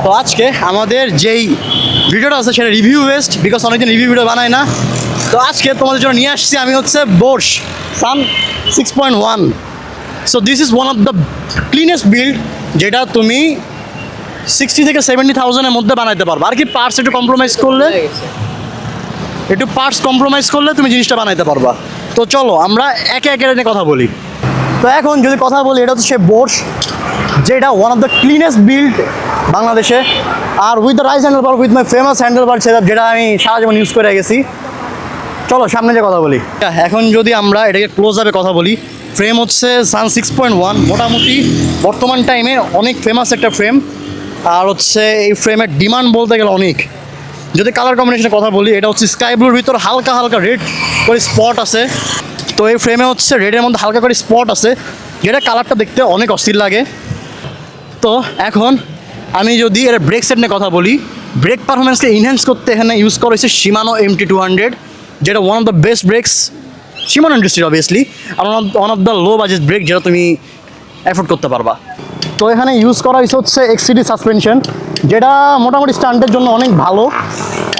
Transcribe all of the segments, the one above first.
তো আজকে আমাদের যেই ভিডিওটা আছে সেটা রিভিউ বেস্ট, বিকজ অনেকদিন রিভিউ ভিডিও বানায় না। তো আজকে তোমাদের জন্য নিয়ে আসছি আমি হচ্ছে বোর্স সান 6.1। So this is one of the cleanest build, যেটা তুমি 60 থেকে 70,000-এর মধ্যে বানাইতে পারবে। আর কি পার্টস একটু কম্প্রোমাইজ করলে তুমি জিনিসটা বানাইতে পারবা। তো চলো আমরা একে একে নিয়ে কথা বলি। তো এখন যদি কথা বলি, এটা হচ্ছে সে বোর্স, যেটা one of the cleanest build বাংলাদেশে। আর with the rise handlebar, with my famous handlebar setup, যেটা আমি সারা জীবন ইউজ করে গেছি। চলো সামনে যে কথা বলি। এখন যদি আমরা এটাকে ক্লোজ আপে কথা বলি, ফ্রেম হচ্ছে সান 6.1, মোটামুটি বর্তমান টাইমে অনেক ফেমাস একটা ফ্রেম। আর হচ্ছে এই ফ্রেমের ডিমান্ড বলতে গেলে অনেক। যদি কালার কম্বিনেশনের কথা বলি, এটা হচ্ছে স্কাই ব্লুর ভিতর হালকা হালকা রেড করে স্পট আছে। তো এই ফ্রেমে হচ্ছে রেডের মধ্যে হালকা করে স্পট আছে, যেটা কালারটা দেখতে অনেক অস্থির লাগে। তো এখন আমি যদি এর ব্রেক সেট নিয়ে কথা বলি, ব্রেক পারফরমেন্সকে ইনহ্যান্স করতে এখানে ইউজ করা হয়েছে শিমানো MT200, যেটা one of the best brakes Shimano ইন্ডাস্ট্রির অবভিয়াসলি, আর one of the low budget brake যেটা তুমি অ্যাফোর্ড করতে পারবা। তো এখানে ইউজ করা হয়েছে হচ্ছে XCD সাসপেনশন, যেটা মোটামুটি স্টান্টের জন্য অনেক ভালো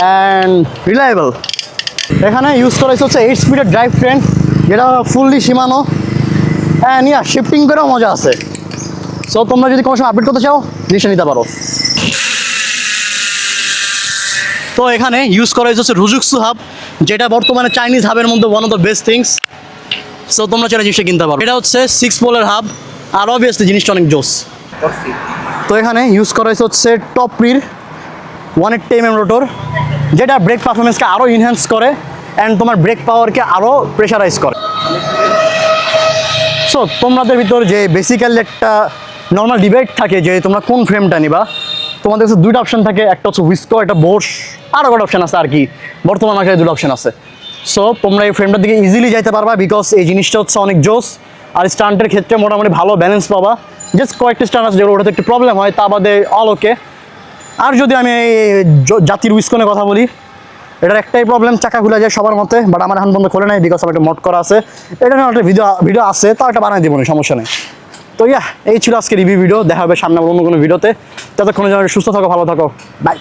অ্যান্ড রিলায়েবল। এখানে ইউজ করা হয়েছে হচ্ছে 8 স্পিডের ড্রাইভ ট্রেন, যেটা ফুললি শিমানো অ্যান্ড শিফটিং করেও মজা আছে। সো তোমরা যদি কোনো সময় আপডেট করতে চাও, জিনিসটা নিতে পারো। তো এখানে ইউজ করা হয়েছে রুজুক্সু হাব, যেটা বর্তমানে চাইনিজ হাবের মধ্যে one of the best things. So তোমরা চাইলে জিনিসটা কিনতে পারো। এটা হচ্ছে 6 পোলের হাব, আর অবভিয়াসলি জিনিসটা অনেক জোস। তো এখানে ইউজ করা হচ্ছে টপরির 180mm রোটর, যেটা ব্রেক পারফরমেন্সকে আরও ইনহ্যান্স করে অ্যান্ড তোমার ব্রেক পাওয়ারকে আরও প্রেশারাইজ করে। সো তোমাদের ভিতর যে বেসিক্যালি একটা নর্মাল ডিবেট থাকে যে তোমরা কোন ফ্রেমটা নিবা, তোমাদের কাছে দুইটা অপশন থাকে, একটা হচ্ছে উইসকো, একটা বোর্স, আরও একটা অপশন আছে আর কি, বর্তমান আকারে দুটো অপশন আছে। সো তোমরা এই ফ্রেমটার দিকে ইজিলি যাইতে পারবা, বিকজ এই জিনিসটা হচ্ছে অনেক জোস। আর স্টান্টের ক্ষেত্রে মোটামুটি ভালো ব্যালেন্স পাবা। জাস্ট কয়েকটা স্টান্ট আছে যেগুলো ওটাতে একটু প্রবলেম হয়, তা বাদে অল ওকে। আর যদি আমি এই জাতির উইসকনের কথা বলি, এটার একটাই প্রবলেম, চাকা খুলে যায় সবার মতে, বাট আমার এখন পর্যন্ত খোলে নাই, বিকজ আমার একটা মড করা আছে। এটা নিয়ে একটা ভিডিও আছে, তাও এটা বানাই দিব না, সমস্যা নেই। তো এই ছিল আজকে রিভিউ ভিডিও। দেখা হবে সামনে অন্য কোনো ভিডিওতে। ততক্ষণে সুস্থ থাকো, ভালো থাকো, বাই।